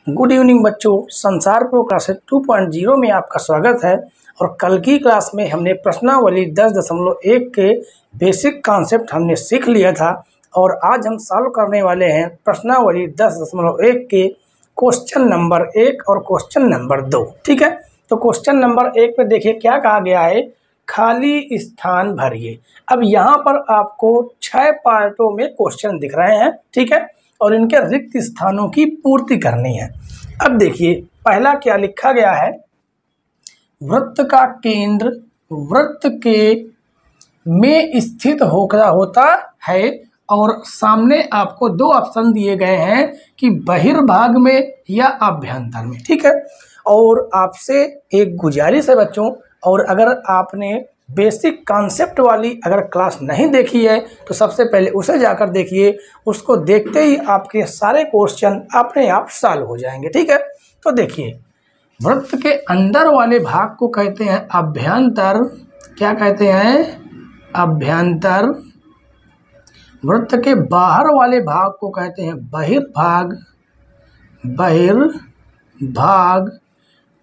Good evening बच्चों, संसार pro class 2.0 में आपका स्वागत है। और कल की क्लास में हमने प्रश्नावली 10.1 के बेसिक कॉन्सेप्ट हमने सीख लिया था और आज हम सॉल्व करने वाले हैं प्रश्नावली 10.1 के क्वेश्चन नंबर 1 और क्वेश्चन नंबर 2। ठीक है, तो क्वेश्चन नंबर 1 में देखिए क्या कहा गया है, खाली स्थान भरिए। अब यहाँ पर आपको 6 पार्टों में क्वेश्चन दिख रहे हैं, ठीक है, और इनके रिक्त स्थानों की पूर्ति करनी है। अब देखिए पहला क्या लिखा गया है, वृत्त का केंद्र वृत्त के में स्थित होता है और सामने आपको दो ऑप्शन दिए गए हैं कि बहिर्भाग में या अभ्यंतर में। ठीक है, और आपसे एक गुजारिश है बच्चों, और अगर आपने बेसिक कॉन्सेप्ट वाली अगर क्लास नहीं देखी है तो सबसे पहले उसे जाकर देखिए। उसको देखते ही आपके सारे क्वेश्चन अपने आप सॉल्व हो जाएंगे। ठीक है, तो देखिए वृत्त के अंदर वाले भाग को कहते हैं अभ्यंतर। क्या कहते हैं? अभ्यंतर। वृत्त के बाहर वाले भाग को कहते हैं बहिर्भाग। बहिर्भाग।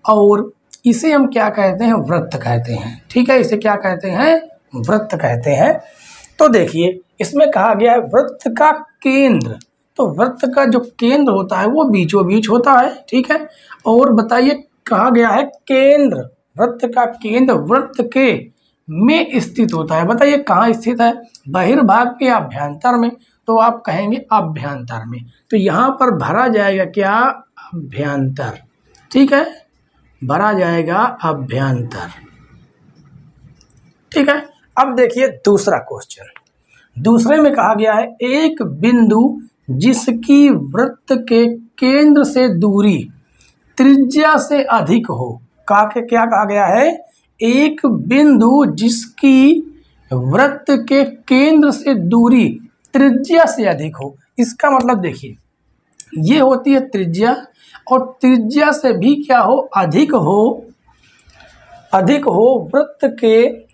और इसे हम क्या कहते हैं? वृत्त कहते हैं। ठीक है, इसे क्या कहते हैं? वृत्त कहते हैं। तो देखिए इसमें कहा गया है वृत्त का केंद्र, तो वृत्त का जो केंद्र होता है वो बीचों बीच होता है। ठीक है, और बताइए कहा गया है केंद्र, वृत्त का केंद्र वृत्त के में स्थित होता है। बताइए कहाँ स्थित है, बहिर्भाग में या अभ्यंतर में? तो आप कहेंगे अभ्यंतर में, तो यहाँ पर भरा जाएगा क्या? अभ्यंतर। ठीक है, भरा जाएगा अभ्यंतर। ठीक है, अब देखिए दूसरा क्वेश्चन। दूसरे में कहा गया है एक बिंदु जिसकी वृत्त के केंद्र से दूरी त्रिज्या से अधिक हो। क्या कहा गया है? एक बिंदु जिसकी वृत्त के केंद्र से दूरी त्रिज्या से अधिक हो। इसका मतलब देखिए ये होती है त्रिज्या, और त्रिज्या से भी क्या हो? अधिक हो वृत्त के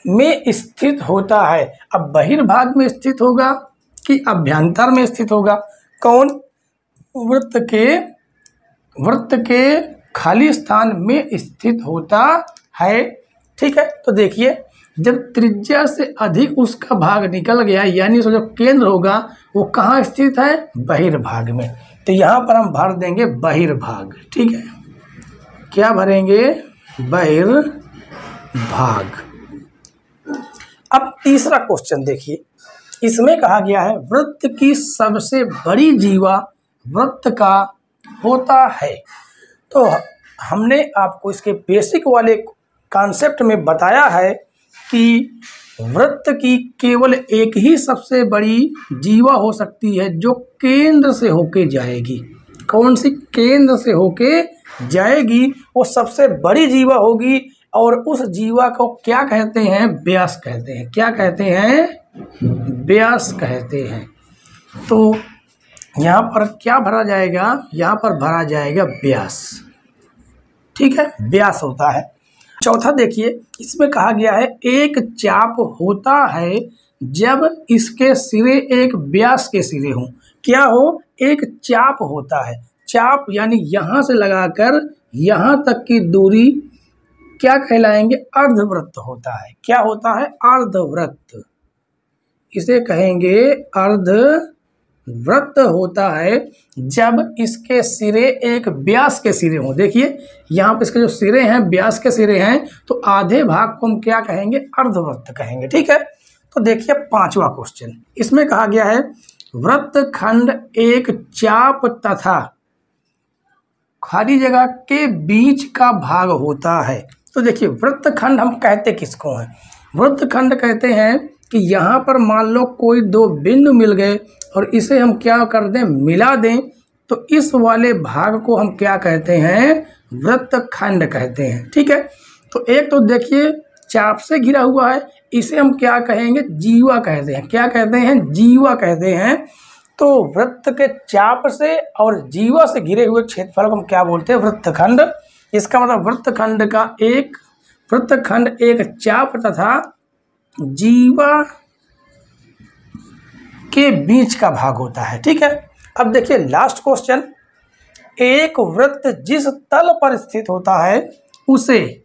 में स्थित होता है। अब बहिर्भाग में स्थित होगा कि अभ्यंतर में स्थित होगा? कौन? वृत्त के खाली स्थान में स्थित होता है। ठीक है, तो देखिए जब त्रिज्या से अधिक उसका भाग निकल गया, यानी उसका जो केंद्र होगा वो कहाँ स्थित है? बहिर्भाग में। तो यहाँ पर हम भर देंगे बहिर्भाग। ठीक है, क्या भरेंगे? बहिर्भाग। अब तीसरा क्वेश्चन देखिए, इसमें कहा गया है वृत्त की सबसे बड़ी जीवा वृत्त का होता है। तो हमने आपको इसके बेसिक वाले कॉन्सेप्ट में बताया है कि वृत्त की केवल एक ही सबसे बड़ी जीवा हो सकती है जो केंद्र से होके जाएगी। कौन सी? केंद्र से होके जाएगी, वो सबसे बड़ी जीवा होगी। और उस जीवा को क्या कहते हैं? व्यास कहते हैं। क्या कहते हैं? व्यास कहते हैं। तो यहाँ पर क्या भरा जाएगा? यहाँ पर भरा जाएगा व्यास। ठीक है, व्यास होता है। चौथा देखिए, इसमें कहा गया है एक चाप होता है जब इसके सिरे एक व्यास के सिरे हों। क्या हो? एक चाप होता है। चाप यानी यहाँ से लगाकर यहाँ तक की दूरी क्या कहलाएंगे? अर्धवृत्त होता है। क्या होता है? अर्धवृत्त। इसे कहेंगे अर्धवृत्त होता है जब इसके सिरे एक व्यास के सिरे हों। देखिए यहाँ पर इसके जो सिरे हैं व्यास के सिरे हैं, तो आधे भाग को हम क्या कहेंगे? अर्धवृत्त कहेंगे। ठीक है, तो देखिए पांचवा क्वेश्चन, इसमें कहा गया है वृत्तखंड एक चाप तथा खाली जगह के बीच का भाग होता है। तो देखिए वृत्तखंड हम कहते किसको हैं? वृत्तखंड कहते हैं कि यहाँ पर मान लो कोई दो बिंदु मिल गए और इसे हम क्या कर दें? मिला दें, तो इस वाले भाग को हम क्या कहते हैं? वृत्तखंड कहते हैं। ठीक है, तो एक तो देखिए चाप से घिरा हुआ है, इसे हम क्या कहेंगे? जीवा कहते हैं। क्या कहते हैं? जीवा कहते हैं। तो वृत्त के चाप से और जीवा से घिरे हुए क्षेत्रफल को हम क्या बोलते हैं? वृत्तखंड। इसका मतलब वृत्तखंड एक चाप तथा जीवा के बीच का भाग होता है। ठीक है, अब देखिए लास्ट क्वेश्चन, एक वृत्त जिस तल पर स्थित होता है उसे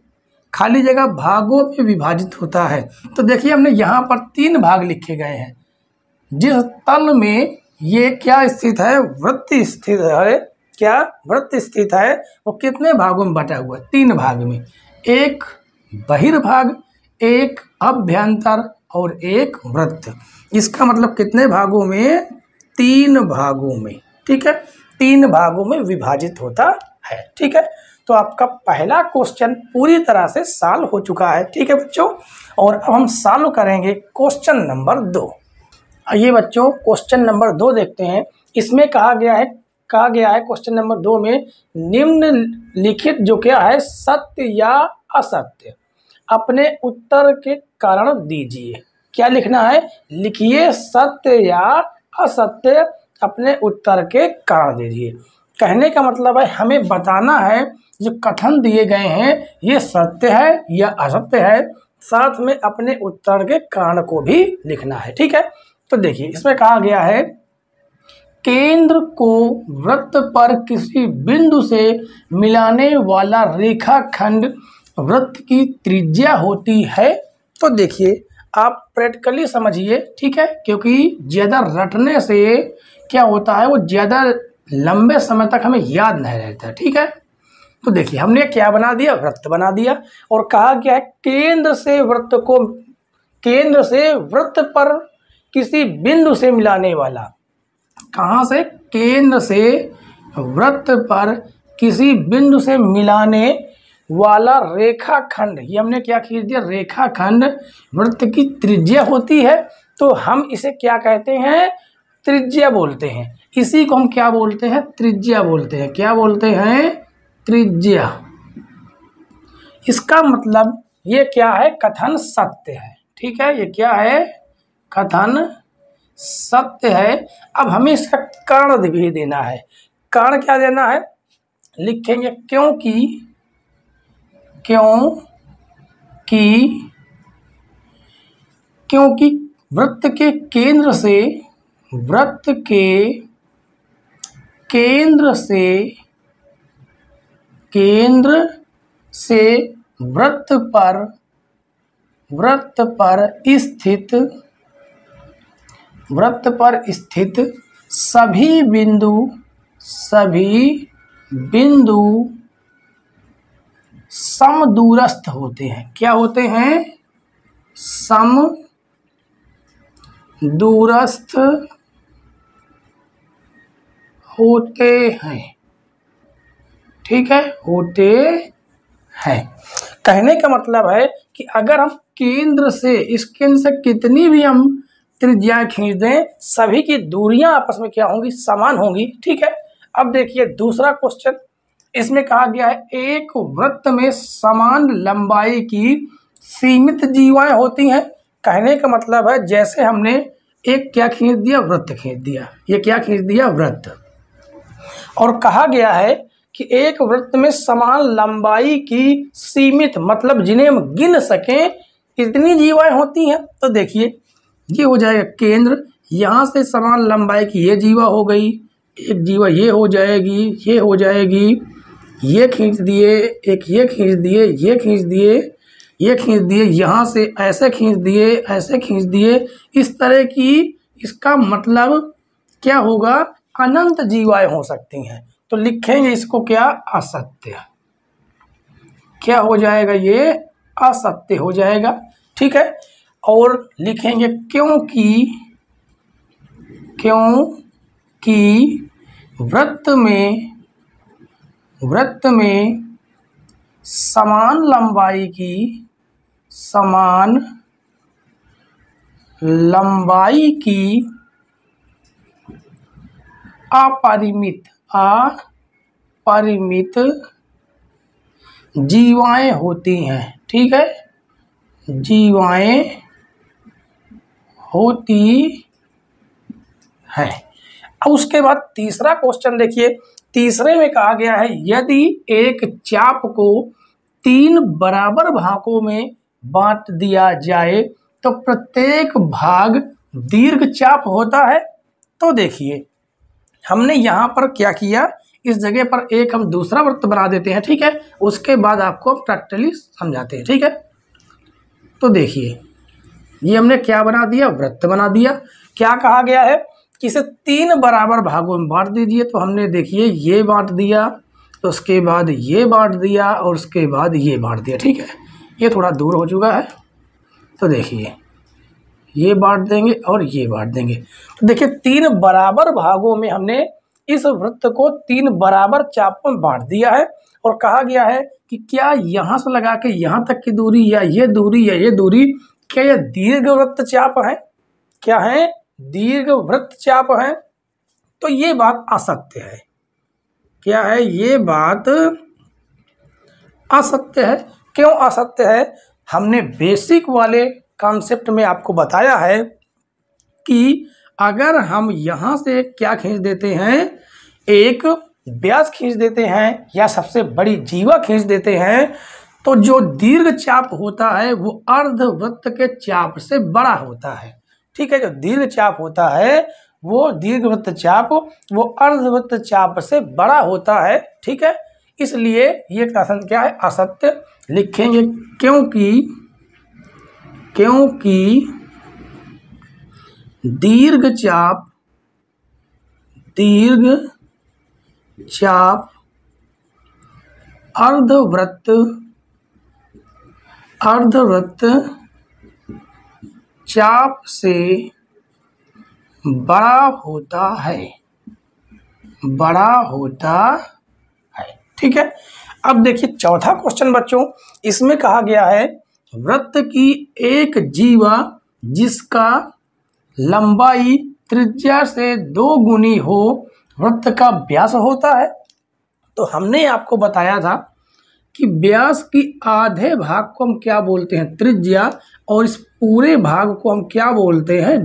खाली जगह भागों में विभाजित होता है। तो देखिए हमने यहाँ पर 3 भाग लिखे गए हैं। जिस तल में ये क्या स्थित है, वृत्त स्थित है, क्या वृत्त स्थित है, वो कितने भागों में बटा हुआ है? 3 भाग में, एक बहिर्भाग, एक अभ्यंतर और एक वृत्त। इसका मतलब कितने भागों में? 3 भागों में। ठीक है, 3 भागों में विभाजित होता है। ठीक है, तो आपका पहला क्वेश्चन पूरी तरह से सॉल्व हो चुका है। ठीक है बच्चों, और अब हम सॉल्व करेंगे क्वेश्चन नंबर 2। आइए बच्चों क्वेश्चन नंबर 2 देखते हैं। इसमें कहा गया है क्वेश्चन नंबर 2 में निम्नलिखित जो क्या है, सत्य या असत्य, अपने उत्तर के कारण दीजिए। क्या लिखना है? लिखिए सत्य या असत्य, अपने उत्तर के कारण दीजिए। कहने का मतलब है हमें बताना है जो कथन दिए गए हैं ये सत्य है या असत्य है, साथ में अपने उत्तर के कारण को भी लिखना है। ठीक है, तो देखिए इसमें कहा गया है केंद्र को वृत्त पर किसी बिंदु से मिलाने वाला रेखाखंड वृत्त की त्रिज्या होती है। तो देखिए आप प्रैक्टिकली समझिए, ठीक है, क्योंकि ज़्यादा रटने से क्या होता है, वो ज़्यादा लंबे समय तक हमें याद नहीं रहता। ठीक है, तो देखिए हमने क्या बना दिया, वृत्त बना दिया, और कहा गया है केंद्र से वृत्त पर किसी बिंदु से मिलाने वाला। कहाँ से? केंद्र से वृत्त पर किसी बिंदु से मिलाने वाला रेखाखंड, ये हमने क्या खींच दिया, रेखाखंड वृत्त की त्रिज्या होती है। तो हम इसे क्या कहते हैं? त्रिज्या बोलते हैं। इसी को हम क्या बोलते हैं? त्रिज्या बोलते हैं। क्या बोलते हैं? त्रिज्या। इसका मतलब ये क्या है? कथन सत्य है। ठीक है, ये क्या है? कथन सत्य है। अब हमें इसका कारण भी देना है। कारण क्या देना है? लिखेंगे क्योंकि वृत्त के केंद्र से वृत्त पर स्थित सभी बिंदु समदूरस्थ होते हैं। क्या होते हैं? समदूरस्थ होते हैं। ठीक है, होते हैं। कहने का मतलब है कि अगर हम केंद्र से कितनी भी हम त्रिज्याएं खींच दें, सभी की दूरियां आपस में क्या होंगी? समान होंगी। ठीक है, अब देखिए दूसरा क्वेश्चन। इसमें कहा गया है एक वृत्त में समान लंबाई की सीमित जीवाएं होती हैं। कहने का मतलब है जैसे हमने एक क्या खींच दिया? वृत्त खींच दिया। ये क्या खींच दिया? वृत्त। और कहा गया है कि एक वृत्त में समान लंबाई की सीमित, मतलब जिन्हें हम गिन सकें, इतनी जीवाएं होती हैं। तो देखिए ये हो जाएगा केंद्र, यहाँ से समान लंबाई की ये जीवा हो गई, एक जीवा ये हो जाएगी, ये खींच दिए, एक ये खींच दिए, ये खींच दिए, यहाँ से ऐसे खींच दिए, इस तरह की। इसका मतलब क्या होगा? अनंत जीवाएं हो सकती हैं। तो लिखेंगे इसको क्या? असत्य। क्या हो जाएगा? ये असत्य हो जाएगा। ठीक है, और लिखेंगे क्योंकि वृत्त में समान लंबाई की अपरिमित जीवाएं होती हैं। ठीक है, जीवाएं होती है। अब उसके बाद तीसरा क्वेश्चन देखिए। तीसरे में कहा गया है यदि एक चाप को 3 बराबर भागों में बांट दिया जाए तो प्रत्येक भाग दीर्घ चाप होता है। तो देखिए हमने यहाँ पर क्या किया, इस जगह पर एक हम दूसरा वृत्त बना देते हैं, ठीक है। उसके बाद आपको प्रैक्टिकली समझाते हैं, ठीक है। तो देखिए, ये हमने क्या बना दिया, वृत्त बना दिया। क्या कहा गया है कि इसे 3 बराबर भागों में बांट दीजिए। तो हमने देखिए ये बांट दिया, तो उसके बाद ये बांट दिया और उसके बाद ये बांट दिया, ठीक है। ये थोड़ा दूर हो चुका है, तो देखिए ये बांट देंगे और ये बांट देंगे। तो देखिए 3 बराबर भागों में हमने इस वृत्त को 3 बराबर चाप में बांट दिया है और कहा गया है कि क्या यहाँ से लगा के यहाँ तक की दूरी या ये दूरी क्या यह दीर्घवृत्त चाप है, क्या है, दीर्घवृत्त चाप है। तो ये बात असत्य है। क्या है, ये बात असत्य है। क्यों असत्य है? हमने बेसिक वाले कॉन्सेप्ट में आपको बताया है कि अगर हम यहाँ से क्या खींच देते हैं, एक व्यास खींच देते हैं या सबसे बड़ी जीवा खींच देते हैं, तो जो दीर्घ चाप होता है वो अर्धवृत्त के चाप से बड़ा होता है, ठीक है। जो दीर्घ चाप होता है वो दीर्घवृत्त चाप वो अर्धवृत्त चाप से बड़ा होता है, ठीक है। इसलिए ये कथन क्या है, असत्य लिखेंगे। क्योंकि दीर्घ चाप अर्धवृत्त चाप से बड़ा होता है, ठीक है। अब देखिए चौथा क्वेश्चन बच्चों, इसमें कहा गया है वृत्त की एक जीवा जिसका लंबाई त्रिज्या से 2 गुनी हो वृत्त का व्यास होता है। तो हमने आपको बताया था कि व्यास की आधे भाग को हम क्या बोलते हैं, त्रिज्या, और इस पूरे भाग को हम क्या बोलते हैं,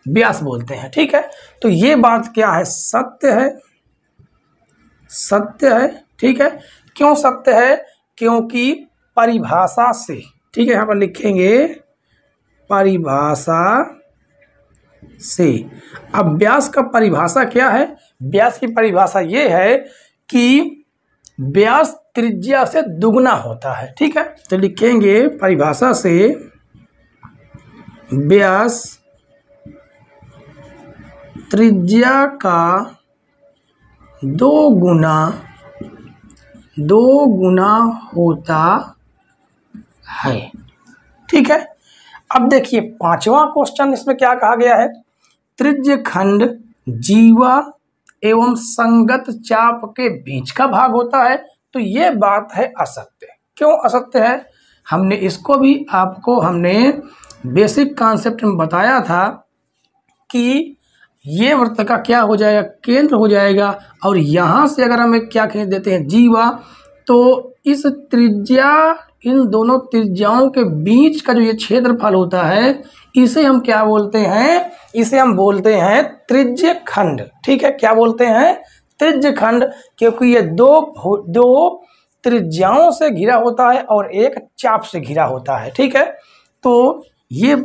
व्यास बोलते हैं, ठीक है। तो ये बात क्या है, सत्य है, ठीक है। क्यों सत्य है? क्योंकि परिभाषा से, ठीक है, यहाँ पर लिखेंगे परिभाषा से। अब व्यास का परिभाषा क्या है? व्यास की परिभाषा ये है कि व्यास त्रिज्या से दुगना होता है, ठीक है। तो लिखेंगे परिभाषा से व्यास त्रिज्या का 2 गुना होता है, ठीक है। अब देखिए 5वां क्वेश्चन, इसमें क्या कहा गया है, त्रिज्य खंड जीवा एवं संगत चाप के बीच का भाग होता है। तो ये बात है असत्य। क्यों असत्य है? हमने इसको भी आपको बेसिक कॉन्सेप्ट में बताया था कि ये वृत्त का क्या हो जाएगा, केंद्र हो जाएगा, और यहाँ से अगर हम क्या खींच देते हैं जीवा, तो इस त्रिज्या, इन दोनों त्रिज्याओं के बीच का जो ये क्षेत्रफल होता है, इसे हम क्या बोलते हैं, इसे हम बोलते हैं त्रिज्य खंड, ठीक है। क्या बोलते हैं, त्रिज्य खंड, क्योंकि ये दो त्रिज्याओं से घिरा होता है और एक चाप से घिरा होता है, ठीक है। तो ये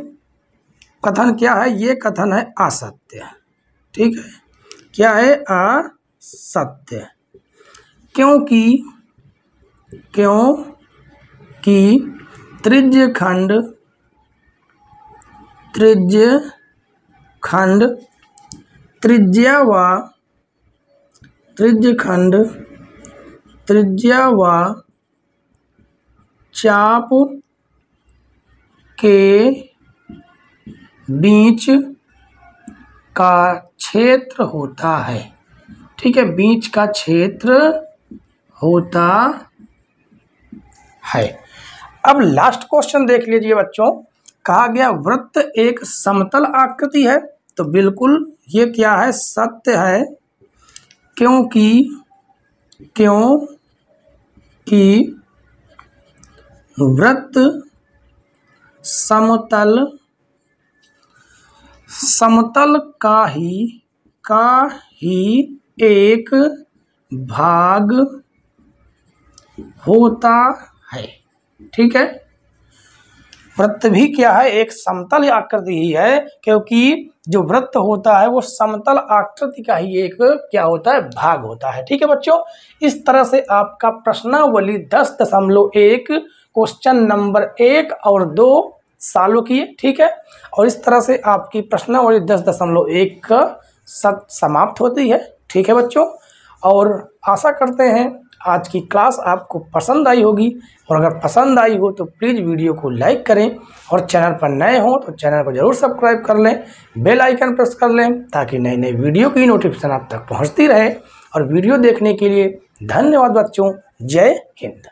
कथन क्या है, ये कथन है असत्य, ठीक है। क्या है, असत्य। क्योंकि त्रिज्य खंड त्रिज्या व चाप के बीच का क्षेत्र होता है, ठीक है, बीच का क्षेत्र होता है। अब लास्ट क्वेश्चन देख लीजिए बच्चों, कहा गया वृत्त एक समतल आकृति है। तो बिल्कुल ये क्या है, सत्य है। क्योंकि वृत्त समतल का ही एक भाग होता है, ठीक है। वृत्त भी क्या है, एक समतल आकृति ही है, क्योंकि जो वृत्त होता है वो समतल आकृति का ही एक क्या होता है, भाग होता है। ठीक है बच्चों, इस तरह से आपका प्रश्नावली 10.1 क्वेश्चन नंबर 1 और 2 सॉल्व किए। ठीक है, और इस तरह से आपकी प्रश्नावली 10.1 का समाप्त होती है। ठीक है बच्चों, और आशा करते हैं आज की क्लास आपको पसंद आई होगी, और अगर पसंद आई हो तो प्लीज़ वीडियो को लाइक करें, और चैनल पर नए हो तो चैनल को ज़रूर सब्सक्राइब कर लें, बेल आइकन प्रेस कर लें, ताकि नई नई वीडियो की नोटिफिकेशन आप तक पहुंचती रहे। और वीडियो देखने के लिए धन्यवाद बच्चों। जय हिंद।